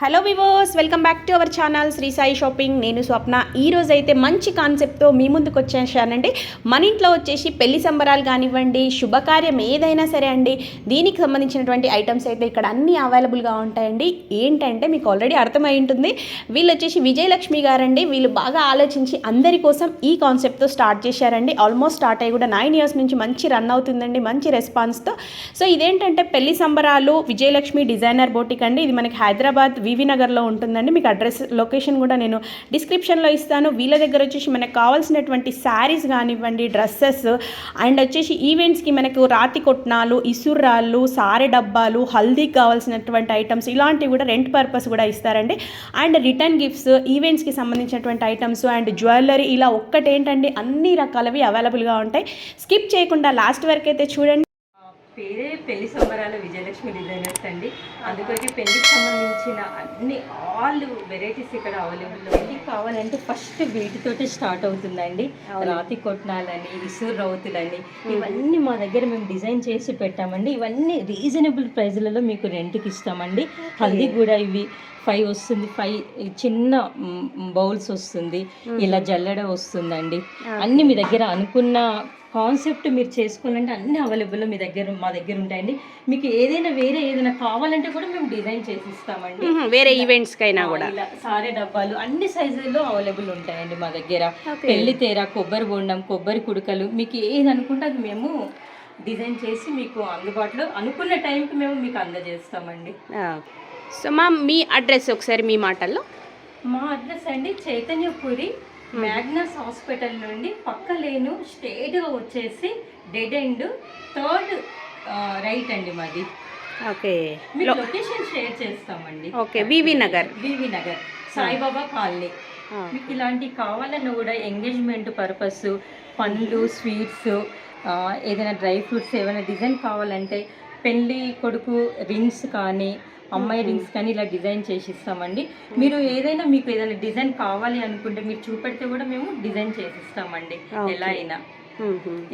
Hello viewers, welcome back to our channel Shri Sai shopping. నేను స్వప్న. ఈ రోజు అయితే మంచి కాన్సెప్ట్తో మీ ముందుకు వచ్చేసానండి. మన ఇంట్లో వచ్చేసి పెళ్లి సంబరాలు కానివ్వండి, శుభకార్యం ఏదైనా సరే అండి, దీనికి సంబంధించినటువంటి ఐటమ్స్ అయితే ఇక్కడ అన్నీ అవైలబుల్గా ఉంటాయండి. ఏంటంటే మీకు ఆల్రెడీ అర్థమై ఉంటుంది, వీళ్ళు వచ్చేసి విజయలక్ష్మి గారండి. వీళ్ళు బాగా ఆలోచించి అందరి కోసం ఈ కాన్సెప్ట్తో స్టార్ట్ చేశారండి. ఆల్మోస్ట్ స్టార్ట్ అయ్యి కూడా 9 years నుంచి మంచి రన్ అవుతుందండి, మంచి రెస్పాన్స్తో. సో ఇదేంటంటే పెళ్లి సంబరాలు విజయలక్ష్మి డిజైనర్ బోటిక్ అండి. ఇది మనకి హైదరాబాద్ వివి నగర్లో ఉంటుందండి. మీకు అడ్రస్ లొకేషన్ కూడా నేను డిస్క్రిప్షన్లో ఇస్తాను. వీళ్ళ దగ్గర వచ్చేసి మనకు కావాల్సినటువంటి శారీస్ కానివ్వండి, డ్రెస్సెస్ అండ్ వచ్చేసి ఈవెంట్స్కి మనకు రాతి కొట్నాలు, ఇసుర్రాళ్ళు, సారె డబ్బాలు, హల్దీకి కావాల్సినటువంటి ఐటమ్స్ ఇలాంటివి కూడా రెంట్ పర్పస్ కూడా ఇస్తారండి. అండ్ రిటర్న్ గిఫ్ట్స్, ఈవెంట్స్కి సంబంధించినటువంటి ఐటమ్స్ అండ్ జ్యువెలరీ ఇలా ఒక్కటేంటండి అన్ని రకాలవి అవైలబుల్గా ఉంటాయి. స్కిప్ చేయకుండా లాస్ట్ వరకు అయితే చూడండి. పేరే పెళ్లి సంబరాల విజయలక్ష్మి డిజైనర్స్ అండి. అందుకొరికి పెళ్లికి సంబంధించిన అన్ని ఆల్ వెరైటీస్ ఇక్కడ అవైలబుల్. పెళ్లి కావాలంటే ఫస్ట్ వీటితోటి స్టార్ట్ అవుతుందండి. రాతి కొట్నాలని, ఇసురు రౌతులని ఇవన్నీ మా దగ్గర మేము డిజైన్ చేసి పెట్టామండి. ఇవన్నీ రీజనబుల్ ప్రైజ్లలో మీకు రెంట్కి ఇస్తామండి. హల్దీ కూడా ఇవి 5 వస్తుంది, 5 చిన్న బౌల్స్ వస్తుంది, ఇలా జల్లెడ వస్తుందండి. అన్ని మీ దగ్గర అనుకున్న కాన్సెప్ట్ మీరు చేసుకోవాలంటే అన్ని అవైలబుల్ మా దగ్గర ఉంటాయండి. మీకు ఏదైనా కావాలంటే కూడా మేము డిజైన్ చేసి ఇస్తామండి. వేరే ఈవెంట్స్కి అయినా కూడా ఇలా సారే డబ్బాలు అన్ని సైజుల్లో అవైలబుల్ ఉంటాయండి మా దగ్గర. పెళ్లి తేర, కొబ్బరి బొండం, కొబ్బరి కుడుకలు మీకు ఏది అనుకుంటే అది మేము డిజైన్ చేసి మీకు అందుబాటులో అనుకున్న టైంకి మేము మీకు అందజేస్తామండి. సో మీ అడ్రస్ ఒకసారి మీ మాటల్లో. మా అడ్రస్ అండి చైతన్యపురి, మ్యాగ్నస్ హాస్పిటల్ నుండి పక్క లేను స్ట్రేట్గా వచ్చేసి డెడ్ ఎండ్ 3rd రైట్ అండి మాది. ఓకే, మీకు లొకేషన్ షేర్ చేస్తామండి. ఓకే, వివి నగర్ సాయిబాబా కాలనీ. మీకు ఇలాంటివి కావాలన్నా కూడా ఎంగేజ్మెంట్ పర్పస్, పండ్లు, స్వీట్స్, ఏదైనా డ్రై ఫ్రూట్స్ ఏమైనా డిజైన్ కావాలంటే పెళ్ళి కొడుకు రింగ్స్ కానీ, అమ్మాయి రింగ్స్ కానీ ఇలా డిజైన్ చేసి ఇస్తామండి. మీరు మీకు ఏదైనా డిజైన్ కావాలి అనుకుంటే మీరు చూపెడితే కూడా మేము డిజైన్ చేసి ఇస్తామండి. ఎలా అయినా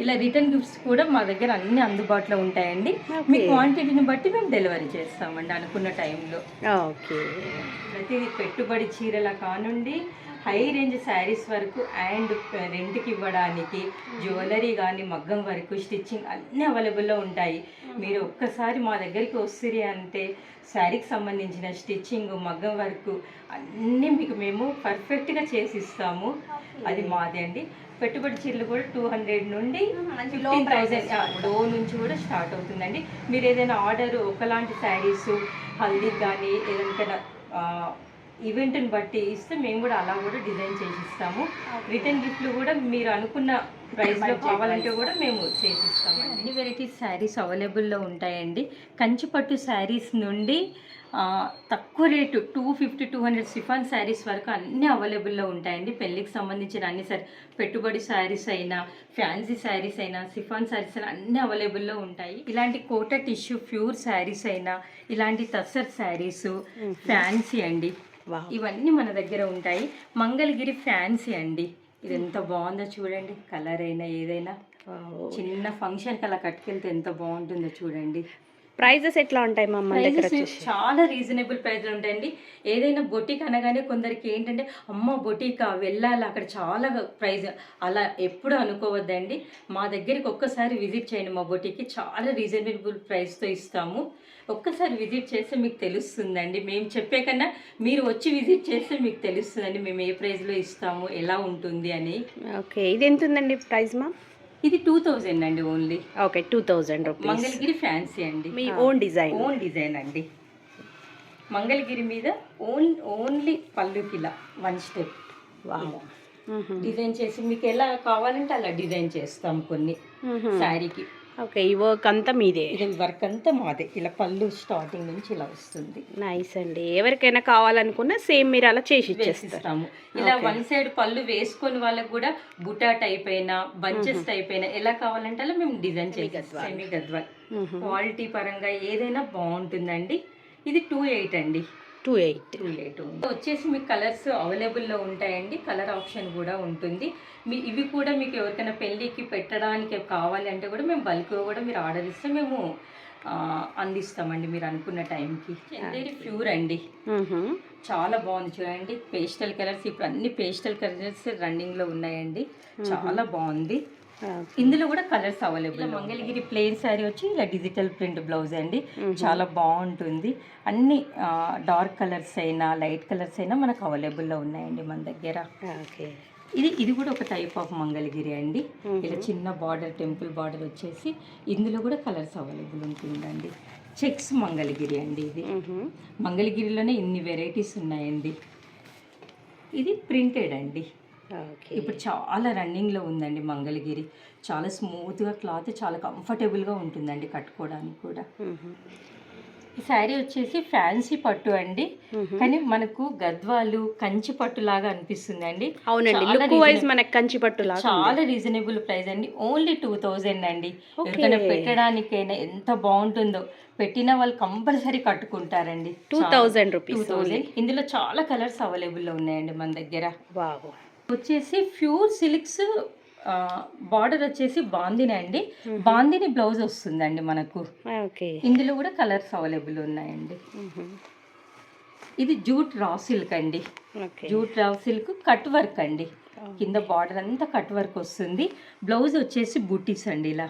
ఇలా రిటర్న్ గిఫ్ట్స్ కూడా మా దగ్గర అన్ని అందుబాటులో ఉంటాయండి. మీ క్వాంటిటీని బట్టి మేము డెలివరీ చేస్తామండి అనుకున్న టైంలో. ఓకే, ప్రతిదీ పెట్టుబడి చీరల కానుండి హై రేంజ్ శారీస్ వరకు అండ్ రెంట్కి ఇవ్వడానికి జ్యువెలరీ కానీ మగ్గం వరకు స్టిచ్చింగ్ అన్నీ అవైలబుల్లో ఉంటాయి. మీరు ఒక్కసారి మా దగ్గరికి వస్తుంది అంటే శారీకి సంబంధించిన స్టిచ్చింగ్, మగ్గం వరకు అన్నీ మీకు మేము పర్ఫెక్ట్గా చేసి ఇస్తాము. అది మాది అండి. పెట్టుబడి చీరలు కూడా 200 నుండి 15,000 లో నుంచి కూడా స్టార్ట్ అవుతుందండి. మీరు ఏదైనా ఆర్డర్ ఒకలాంటి శారీస్ హల్దీ కానీ ఏదైనా ఈవెంట్ని బట్టి ఇస్తే మేము కూడా అలా కూడా డిజైన్ చేసి ఇస్తాము. రిటర్న్ గిఫ్ట్లు కూడా మీరు అనుకున్న ప్రైస్లో కావాలంటే కూడా మేము చేసిస్తాము. అన్ని వెరైటీస్ శారీస్ అవైలబుల్లో ఉంటాయండి. కంచిపట్టు శారీస్ నుండి తక్కువ రేటు 250-200 సిఫాన్ శారీస్ వరకు అన్నీ అవైలబుల్లో ఉంటాయండి. పెళ్ళికి సంబంధించిన అన్ని పెట్టుబడి శారీస్ అయినా, ఫ్యాన్సీ శారీస్ అయినా, సిఫాన్ శారీస్ అయినా అన్నీ అవైలబుల్లో ఉంటాయి. ఇలాంటి కోట టిష్యూ ప్యూర్ శారీస్ అయినా, ఇలాంటి తస్సర్ శారీస్, ఫ్యాన్సీ అండి, ఇవన్నీ మన దగ్గర ఉంటాయి. మంగళగిరి ఫ్యాన్సీ అండి, ఇది ఎంత బాగుందో చూడండి. కలర్ అయినా ఏదైనా చిన్న ఫంక్షన్కి అలా కట్టుకెళ్తే ఎంత బాగుంటుందో చూడండి. ప్రైజెస్ ఎట్లా ఉంటాయి మా దగ్గర? చాలా రీజనబుల్ ప్రైస్లో ఉంటాయండి. ఏదైనా బొటిక్ అనగానే కొందరికి ఏంటంటే అమ్మ బొటికా వెళ్ళాలి అక్కడ చాలా ప్రైజ్, అలా ఎప్పుడు అనుకోవద్దండి. మా దగ్గరికి ఒక్కసారి విజిట్ చేయండి. మా బొటిక్కి చాలా రీజనబుల్ ప్రైస్తో ఇస్తాము. ఒక్కసారి విజిట్ చేస్తే మీకు తెలుస్తుందండి. మేము చెప్పే కన్నా మీరు వచ్చి విజిట్ చేస్తే మీకు తెలుస్తుందండి మేము ఏ ప్రైస్లో ఇస్తాము, ఎలా ఉంటుంది అని. ఓకే, ఇది ఎంత ఉందండి ప్రైస్ మా? ఇది 2000 అండి only. Okay, 2000 rupees. Mangalagiri fancy అండి, మీ ఓన్ డిజైన్ అండి. మంగళగిరి మీద ఓన్లీ పళ్ళుకిలా 1 స్టెప్ డిజైన్ చేసి మీకు ఎలా కావాలంటే అలా డిజైన్ చేస్తాం కొన్ని శారీకి. ఓకే, ఈ వర్క్ అంతా మీదే? ఇది వర్క్ అంతా మాదే. ఇలా పళ్ళు స్టార్టింగ్ నుంచి ఇలా వస్తుంది. నైస్ అండి. ఎవరికైనా కావాలనుకున్నా సేమ్ మీరు అలా చేసి ఇచ్చేస్తాము. ఇలా 1 సైడ్ పళ్ళు వేసుకొని వాళ్ళకి కూడా బుటా టైప్ అయినా, బంచెస్ టైప్ అయినా ఎలా కావాలంటే అలా మేము డిజైన్ చేస్తాం. సెమీ గద్వాల్ క్వాలిటీ పరంగా ఏదైనా బాగుంటుందండి. ఇది 28 అండి. 28 వచ్చేసి మీకు కలర్స్ అవైలబుల్లో ఉంటాయండి. కలర్ ఆప్షన్ కూడా ఉంటుంది. ఇవి కూడా మీకు ఎవరికైనా పెళ్ళికి పెట్టడానికి కావాలి అంటే కూడా మేము బల్క్గా కూడా మీరు ఆర్డర్ ఇస్తే మేము అందిస్తామండి మీరు అనుకున్న టైంకి. చందేరి ప్యూర్ అండి, చాలా బాగుంది చూడండి. పేస్టల్ కలర్స్, ఇప్పుడు అన్ని పేస్టల్ కలర్స్ రన్నింగ్లో ఉన్నాయండి, చాలా బాగుంది. ఇందులో కూడా colours available. Mangalagiri plain sari వచ్చి ఇలా డిజిటల్ ప్రింట్ బ్లౌజ్ అండి, చాలా బాగుంటుంది. అన్ని డార్క్ కలర్స్ అయినా లైట్ కలర్స్ అయినా మనకు అవైలబుల్లో ఉన్నాయండి మన దగ్గర. ఇది కూడా ఒక టైప్ ఆఫ్ మంగళగిరి అండి. ఇలా చిన్న బార్డర్, టెంపుల్ బార్డర్ వచ్చేసి ఇందులో కూడా కలర్స్ అవైలబుల్ ఉంటుందండి. చెక్స్ మంగళగిరి అండి. ఇది మంగళగిరిలోనే ఇన్ని వెరైటీస్ ఉన్నాయండి. ఇది ప్రింటెడ్ అండి, ఇప్పుడు చాలా రన్నింగ్లో ఉందండి మంగళగిరి. చాలా స్మూత్గా క్లాత్, చాలా కంఫర్టబుల్గా ఉంటుందండి కట్టుకోవడానికి కూడా. ఈ శారీ వచ్చేసి ఫ్యాన్సీ పట్టు అండి, కానీ మనకు గద్వాలు కంచి పట్టు లాగా అనిపిస్తుంది అండి. అవునండి, లుక్ వైజ్ మనకు కంచి పట్టు లాగా చాలా రీజనబుల్ ప్రైస్ అండి, ఓన్లీ 2000 అండి. ఎవరికైనా పెట్టడానికైనా ఎంత బాగుంటుందో, పెట్టిన వాళ్ళు కంపల్సరీ కట్టుకుంటారండి. 2000 రూపీస్. 2000. ఇందులో చాలా కలర్స్ అవైలబుల్లో ఉన్నాయండి మన దగ్గర. వావ్. వచ్చేసి ప్యూర్ సిల్క్స్, బార్డర్ వచ్చేసి బాందిని అండి, బాందిని బ్లౌజ్ వస్తుందండి మనకు. ఇందులో కూడా కలర్స్ అవైలబుల్ ఉన్నాయండి. ఇది జూట్ రా సిల్క్ అండి, jute raw silk cut work అండి. కింద బార్డర్ అంతా కట్ వర్క్ వస్తుంది. బ్లౌజ్ వచ్చేసి బూటీస్ అండి. ఇలా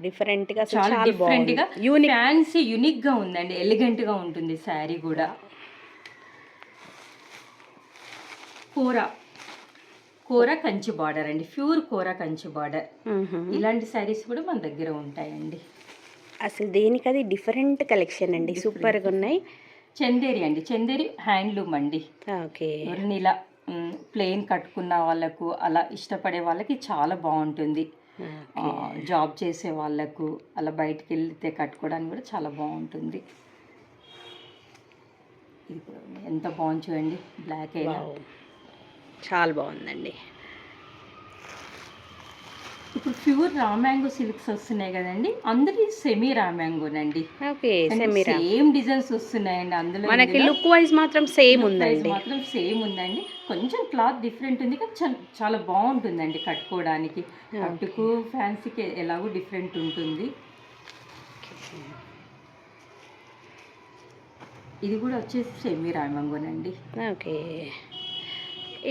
డిఫరెంట్ గా, చాలా డిఫరెంట్ గా, ఫ్యాన్సీ యూనిక్ గా ఉందండి, ఎలిగెంట్ గా ఉంటుంది శారీ కూడా. కోరా కంచి బార్డర్ అండి, ప్యూర్ కోరా కంచి బార్డర్. ఇలాంటి శారీస్ కూడా మన దగ్గర ఉంటాయండి. అసలు దేనికది డిఫరెంట్ కలెక్షన్ అండి, సూపర్గా ఉన్నాయి. చందేరి అండి, చందేరి హ్యాండ్లూమ్ అండి. ఎవరిని ఇలా ప్లెయిన్ కట్టుకున్న వాళ్ళకు, అలా ఇష్టపడే వాళ్ళకి చాలా బాగుంటుంది. జాబ్ చేసే వాళ్ళకు అలా బయటికి వెళ్తే కట్టుకోవడానికి కూడా చాలా బాగుంటుంది. ఇది కూడా ఎంత బాగుంది చూడండి, బ్లాక్ అయినా చాలా బాగుందండి. ఇప్పుడు ప్యూర్ రామ్యాంగో సిల్క్స్ వస్తున్నాయి కదండి, అందులో సెమీ రామ్యాంగోనండి. సేమ్ డిజైన్స్ వస్తున్నాయండి. అందులో మనకి లుక్ వైజ్ మాత్రం సేమ్ ఉందండి, కొంచెం క్లాత్ డిఫరెంట్ ఉంది, కానీ చాలా బాగుంటుందండి కట్టుకోవడానికి. పట్టుకు ఫ్యాన్సీకి ఎలాగో డిఫరెంట్ ఉంటుంది. ఇది కూడా వచ్చేసి సెమీ రామ్యాంగోనండి.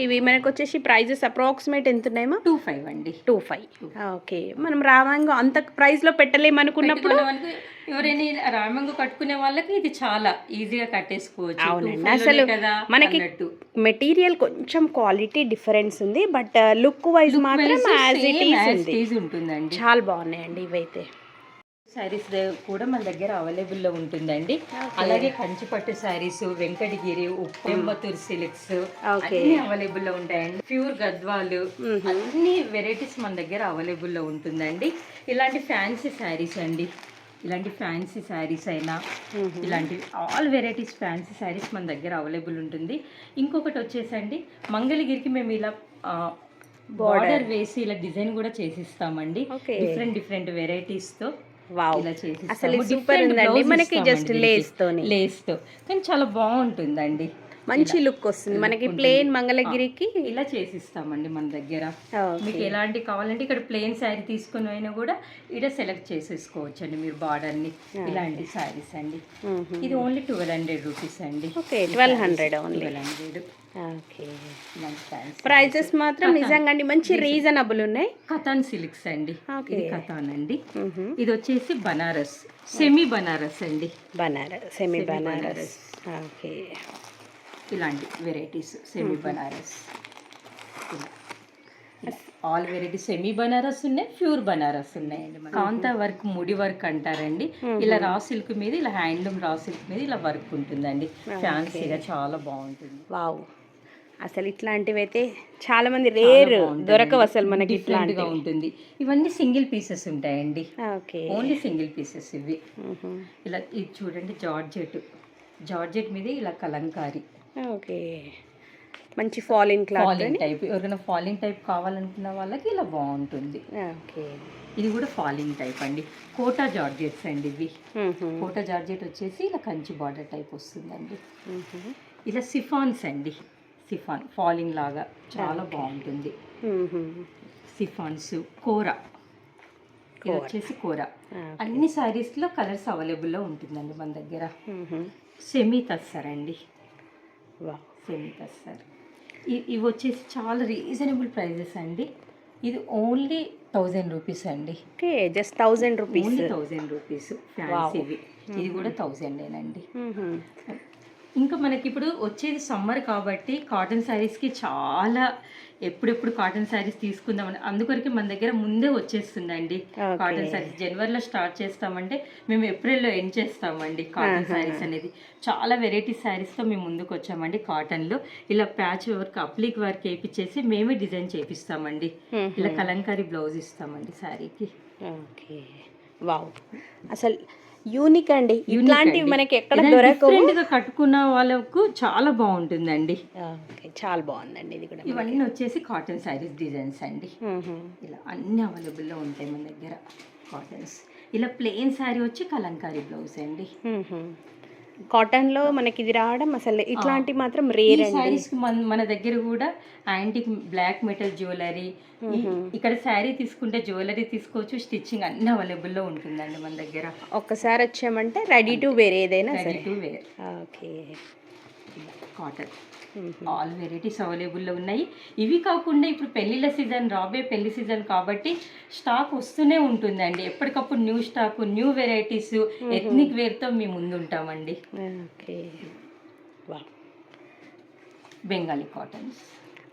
ఇవి మనకు వచ్చేసి ప్రైజెస్ అప్రాక్సిమేట్ ఎంత ఉన్నాయేమో? 25 అండి. 25. ఓకే, మనం రామాంగో అంత ప్రైస్లో పెట్టలేమనుకున్నప్పుడు ఎవరైనా రామాంగో కట్టుకునే వాళ్ళకి ఇది చాలా ఈజీగా కట్టేసుకోవచ్చు. అవునండి, అసలు మనకి మెటీరియల్ కొంచెం క్వాలిటీ డిఫరెన్స్ ఉంది, బట్ లుక్ వైజ్ మాత్రం యాజ్ ఇట్ ఈజ్ ఉంటుందండి. చాలా బాగున్నాయండి ఇవైతే. శారీస్ కూడా మన దగ్గర అవైలబుల్లో ఉంటుందండి. అలాగే కంచిపట్టు శారీస్, వెంకటగిరి, ఉప్పెంబతూర్ సిల్క్స్ అన్ని అవైలబుల్లో ఉంటాయండి. ప్యూర్ గద్వాలు, అన్ని వెరైటీస్ మన దగ్గర అవైలబుల్లో ఉంటుందండి. ఇలాంటి ఫ్యాన్సీ శారీస్ అండి, ఇలాంటి ఫ్యాన్సీ శారీస్ అయినా, ఇలాంటి ఆల్ వెరైటీస్ ఫ్యాన్సీ శారీస్ మన దగ్గర అవైలబుల్ ఉంటుంది. ఇంకొకటి వచ్చేసండి, మంగళగిరికి మేము ఇలా బార్డర్ వేసి ఇలా డిజైన్ కూడా చేసిస్తామండి, డిఫరెంట్ వెరైటీస్తో. అసలు సూపర్ ఉందండి, మనకి జస్ట్ లేస్ తో కానీ చాలా బాగుంటుందండి, మంచి లుక్ వస్తుంది. మనకి ప్లెయిన్ మంగళగిరికి ఇలా చేసిస్తామండి మన దగ్గర. మీకు ఎలాంటి కావాలంటే ఇక్కడ ప్లెయిన్ శారీ తీసుకుని అయినా కూడా ఇక్కడ సెలెక్ట్ చేసేసుకోవచ్చు అండి మీరు బార్డర్ని. ఇలాంటి శారీస్ అండి, ఇది ఓన్లీ 1200 రూపీస్ అండి. 1200 ఓన్లీ. 1200. ఓకే, ప్రైజెస్ మాత్రం నిజంగా అండి మంచి రీజనబుల్ ఉన్నాయి. కథాన్ సిల్క్స్ అండి, ఇది కథాన్ అండి. ఇది వచ్చేసి బనారస్, సెమీ బనారస్ అండి, సెమీ బనారస్. ఓకే, ఇలాంటి varieties semi Banaras, all varieties semi Banaras ఉన్నాయి, ప్యూర్ బనారస్ ఉన్నాయండి. కాంతా వర్క్, ముడి వర్క్ అంటారండి. ఇలా రా సిల్క్ మీద, ఇలా హ్యాండ్లూమ్ రా సిల్క్ మీద ఇలా వర్క్ ఉంటుందండి, ఫ్యాన్సీగా చాలా బాగుంటుంది. వావ్, అసలు ఇట్లాంటివి అయితే చాలా మంది రేర్ దొరకవు అసలు మనకి. ఇట్లాంటిగా ఉంటుంది. ఇవన్నీ సింగిల్ పీసెస్ ఉంటాయండి, ఓన్లీ సింగిల్ పీసెస్ ఇవి. ఇలా ఇది చూడండి, జార్జెట్ మీద ఇలా కలంకారీ. ఓకే, మంచి ఫాలింగ్ టైప్. ఎవరైనా ఫాలింగ్ టైప్ కావాలనుకున్న వాళ్ళకి ఇలా బాగుంటుంది. ఓకే, ఇది కూడా ఫాలింగ్ టైప్ అండి. కోటా జార్జెట్స్ అండి ఇవి. కోటా జార్జెట్ వచ్చేసి ఇలా కంచి బార్డర్ టైప్ వస్తుందండి. ఇలా సిఫాన్స్ అండి, సిఫాన్ ఫాలింగ్ లాగా చాలా బాగుంటుంది. సిఫాన్స్, కోరా ఇది వచ్చేసి కూర. అన్ని శారీస్లో కలర్స్ అవైలబుల్లో ఉంటుందండి మన దగ్గర. సెమీ తస్సర్ అండి, సెమీ తస్సర్. ఇవి వచ్చేసి చాలా రీజనబుల్ ప్రైజెస్ అండి. ఇది ఓన్లీ 1000 రూపీస్ అండి. Okay, just 1000 rupees. Only 1000 rupees ఫ్యాన్సీవి. ఇది కూడా 1000 ఇంకా మనకి ఇప్పుడు వచ్చేది సమ్మర్ కాబట్టి కాటన్ శారీస్కి చాలా ఎప్పుడెప్పుడు కాటన్ శారీస్ తీసుకుందామని అందుకొరకు మన దగ్గర ముందే వచ్చేస్తుందండి కాటన్ శారీస్. జనవరిలో స్టార్ట్ చేస్తామంటే మేము ఏప్రిల్లో ఎండ్ చేస్తామండి కాటన్ శారీస్ అనేది. చాలా వెరైటీ శారీస్తో మేము ముందుకు వచ్చామండి. కాటన్లో ఇలా ప్యాచ్ వర్క్, అప్లిక్ వర్క్ వేయించేసి మేమే డిజైన్ చేపిస్తామండి. ఇలా కలంకారీ బ్లౌజ్ ఇస్తామండి శారీకి. ఓకే, వావ్, అసలు యూనిక్ అండి. ఇట్లాంటివి మనకి ఎక్కడ దొరకవు. డిఫరెంట్గా కట్టుకున్న వాళ్ళకు చాలా బాగుంటుందండి. ఓకే, చాలా బాగుందండి. ఇది కూడా ఇవన్నీ వచ్చేసి కాటన్ శారీస్ డిజైన్స్ అండి. ఇలా అన్ని అవైలబుల్లో ఉంటాయి మన దగ్గర కాటన్స్. ఇలా ప్లెయిన్ శారీ వచ్చి కలంకారీ బ్లౌజ్ అండి. కాటన్లో మనకి ఇది రావడం అసలు ఇట్లాంటి మాత్రం రేర్ అండి. శారీస్ మన దగ్గర కూడా యాంటిక్ బ్లాక్ మెటల్ జ్యువెలరీ, ఇక్కడ శారీ తీసుకుంటే జ్యువెలరీ తీసుకోవచ్చు, స్టిచ్చింగ్ అన్ని అవైలబుల్లో ఉంటుందండి మన దగ్గర. ఒక్కసారి వచ్చామంటే రెడీ టు వేర్ ఏదైనా ready to wear. Okay, cotton all varieties అవైలబుల్లో ఉన్నాయి. ఇవి కాకుండా ఇప్పుడు పెళ్ళిళ్ళ సీజన్, రాబోయే పెళ్లి సీజన్ కాబట్టి స్టాక్ వస్తూనే ఉంటుందండి. ఎప్పటికప్పుడు new stock, new varieties, ethnic వేర్తో మేము ముందు ఉంటామండి. ఓకే, బెంగాలీ కాటన్స్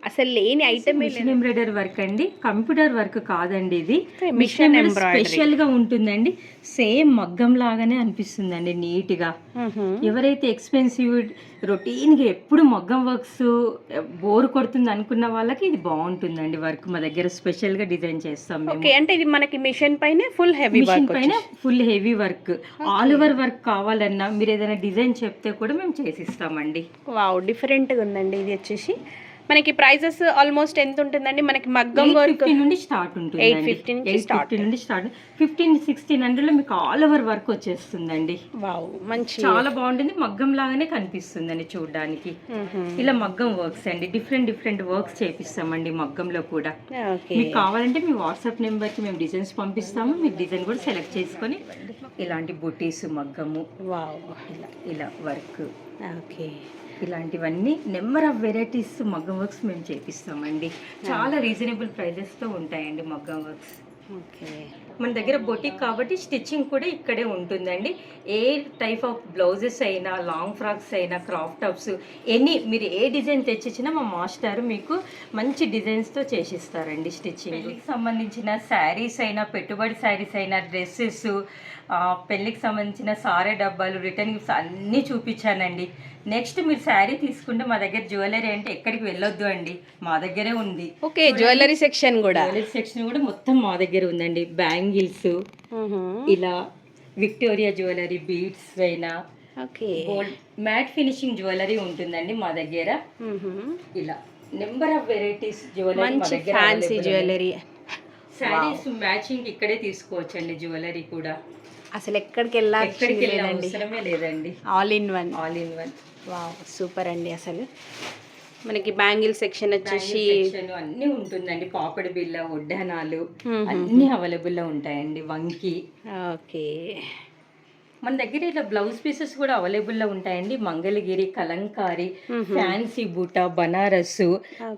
అసలు లేని ఐటమ్ మిషన్ ఎంబ్రాయిడరీ వర్క్ అండి, కంప్యూటర్ వర్క్ కాదండి. ఇది మిషన్ స్పెషల్ గా ఉంటుందండి. సేమ్ మగ్గం లాగానే అనిపిస్తుందండి నీట్ గా. ఎవరైతే ఎక్స్పెన్సివ్ రొటీన్ గా ఎప్పుడు మగ్గం వర్క్స్ బోర్ కొడుతుంది అనుకున్న వాళ్ళకి ఇది బాగుంటుందండి. వర్క్ మా దగ్గర స్పెషల్ గా డిజైన్ చేస్తాం మేము. ఓకే, అంటే ఇది మనకి మిషన్ పైన ఫుల్ హెవీ మిషన్ పైన full heavy work, all over work కావాలన్నా మీరు ఏదైనా డిజైన్ చెప్తే కూడా మేము చేసిస్తామండి. వావ్, డిఫరెంట్గా ఉందండి. ఇది వచ్చేసి మనకి ప్రైజెస్ ఆల్మోస్ట్ ఎంత ఉంటుందండి? మనకి మగ్గం వర్క్ నుండి స్టార్ట్ ఉంటుంది. 850 నుండి స్టార్ట్. 1500-1600 మీకు ఆల్ ఓవర్ వర్క్ వచ్చేస్తుందండి. వావ్, మంచి, చాలా బాగుంటుంది. మగ్గం లాగానే కనిపిస్తుందండి చూడడానికి. ఇలా మగ్గం వర్క్స్ అండి, డిఫరెంట్ వర్క్స్ చేపిస్తామండి మగ్గంలో కూడా. మీకు కావాలంటే మీ వాట్సాప్ నెంబర్కి మేము డిజైన్స్ పంపిస్తాము. మీరు డిజైన్ కూడా సెలెక్ట్ చేసుకొని ఇలాంటి బుటీస్ మగ్గము, ఇలా వర్క్, ఓకే, ఇలాంటివన్నీ నెంబర్ ఆఫ్ వెరైటీస్ మగ్గం వర్క్స్ మేము చేపిస్తామండి. చాలా రీజనబుల్ ప్రైజెస్తో ఉంటాయండి మగ్గం వర్క్స్. ఓకే, మన దగ్గర బొటిక్ కాబట్టి స్టిచ్చింగ్ కూడా ఇక్కడే ఉంటుందండి. ఏ టైప్ ఆఫ్ బ్లౌజెస్ అయినా, లాంగ్ ఫ్రాక్స్ అయినా, క్రాప్ టాప్స్, మీరు ఏ డిజైన్ తెచ్చిచ్చినా మా మాస్టర్ మీకు మంచి డిజైన్స్తో చేసిస్తారండి. స్టిచ్చింగ్ పెళ్ళికి సంబంధించిన శారీస్ అయినా, పెట్టుబడి శారీస్ అయినా, డ్రెస్సెస్, పెళ్ళికి సంబంధించిన సారే డబ్బాలు, రిటర్న్ గిఫ్ట్స్ అన్నీ చూపించానండి. నెక్స్ట్ మీరు శారీ తీసుకుంటే మా దగ్గర జ్యువెలరీ అంటే ఎక్కడికి వెళ్ళొద్దు అండి, మా దగ్గరే ఉంది. ఓకే, జ్యువెలరీ సెక్షన్ కూడా మొత్తం మా దగ్గర ఉందండి. బ్యాంగిల్స్, ఇలా విక్టోరియా జ్యువెలరీ, బీడ్స్ అయినా, గోల్డ్ మ్యాట్ ఫినిషింగ్ జ్యువెలరీ ఉంటుందండి మా దగ్గర. ఇలా number of varieties jewellery, fancy jewellery, saris matching ఇక్కడే తీసుకోవచ్చండి. జ్యువెలరీ కూడా అసలు ఎక్కడికి వెళ్ళాలి అవసరమే లేదండి. All in one. Wow, super అండి. అసలు మనకి బ్యాంగిల్ సెక్షన్ వచ్చేసి అన్నీ ఉంటుందండి. పాపడి బిళ్ళ, వడ్డానాలు అన్నీ అవైలబుల్లో ఉంటాయండి. వంకి. ఓకే, మన దగ్గర ఇలా బ్లౌజ్ పీసెస్ కూడా అవైలబుల్లో ఉంటాయండి. మంగళగిరి, కలంకారీ, ఫ్యాన్సీ బూటా, బనారస్,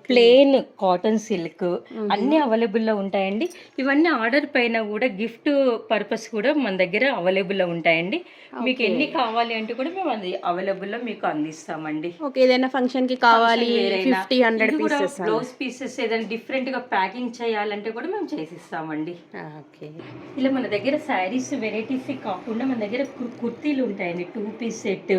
ప్లెయిన్ కాటన్ సిల్క్ అన్నీ అవైలబుల్లో ఉంటాయండి. ఇవన్నీ ఆర్డర్ పైన కూడా గిఫ్ట్ పర్పస్ కూడా మన దగ్గర అవైలబుల్లో ఉంటాయండి. మీకు ఎన్ని కావాలి అంటే కూడా మేము అది అవైలబుల్లో మీకు అందిస్తామండి. ఓకే, ఏదైనా ఫంక్షన్ కి కావాలి 50-100 పీసెస్, బ్లౌజ్ పీసెస్ ఏదైనా డిఫరెంట్ గా ప్యాకింగ్ చేయాలంటే కూడా మేము చేసిస్తామండి. ఓకే, ఇలా మన దగ్గర శారీస్ వెరైటీస్ కాకుండా మన దగ్గర కుర్తీలు ఉంటాయండి. 2 పీస్ సెట్,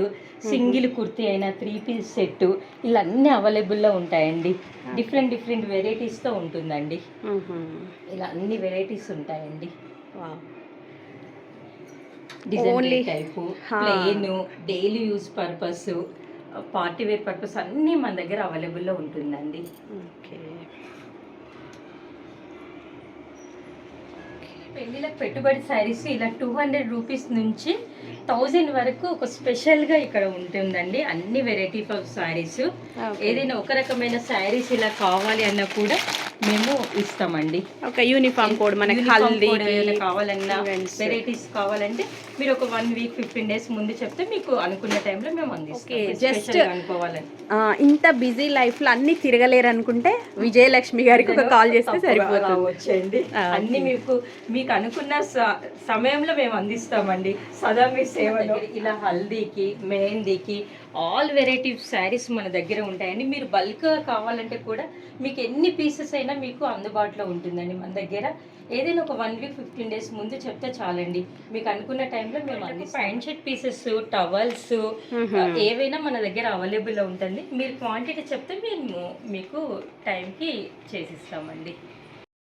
సింగిల్ కుర్తీ అయినా, 3 పీస్ సెట్, ఇలా అన్నీ అవైలబుల్లో ఉంటాయండి. డిఫరెంట్ వెరైటీస్తో ఉంటుందండి. ఇలా అన్ని వెరైటీస్ ఉంటాయండి. Design type, plain, daily use purpose, party wear purpose అన్నీ మన దగ్గర అవైలబుల్లో ఉంటుందండి. ఓకే, పెళ్ళిళ్ళకి పెట్టుబడి శారీస్ ఇలా 200 రూపీస్ నుంచి 1000 వరకు ఒక స్పెషల్గా ఇక్కడ ఉంటుందండి. అన్ని వెరైటీ ఆఫ్ శారీస్, ఏదైనా ఒక రకమైన శారీస్ ఇలా కావాలి అన్నా కూడా మేము ఇస్తామండి. ఒక యూనిఫామ్ కోడ్ మనకి యూనిఫామ్ హల్దీ కోడ్ ఏదైనా కావాలన్నా events. వెరైటీస్ కావాలంటే మీరు ఒక 1 వీక్ 15 డేస్ ముందు చెప్తే మీకు అనుకున్న టైంలో మేము అందిస్తాం. జస్ట్ అనుకోవాలని ఇంత బిజీ లైఫ్ లో అన్ని తిరగలేరు అనుకుంటే విజయలక్ష్మి గారికి ఒక కాల్ చేస్తే సరిపోతుంది. వచ్చేయండి, అన్ని మీకు అనుకున్న సమయంలో మేము అందిస్తామండి. సదా మీ సేవలో. ఇలా హల్దీకి, మెహందీకి ఆల్ వెరైటీ శారీస్ మన దగ్గర ఉంటాయండి. మీరు బల్క్ కావాలంటే కూడా మీకు ఎన్ని పీసెస్ అయినా మీకు అందుబాటులో ఉంటుందండి మన దగ్గర. ఏదైనా ఒక 1 వీక్ 15 డేస్ ముందు చెప్తే చాలండి, మీకు అనుకున్న టైంలో మేము అన్ని ప్యాంట్ షర్ట్ పీసెస్, టవల్స్ ఏవైనా మన దగ్గర అవైలబుల్లో ఉంటుంది. మీరు క్వాంటిటీ చెప్తే మేము మీకు టైంకి చేసిస్తామండి.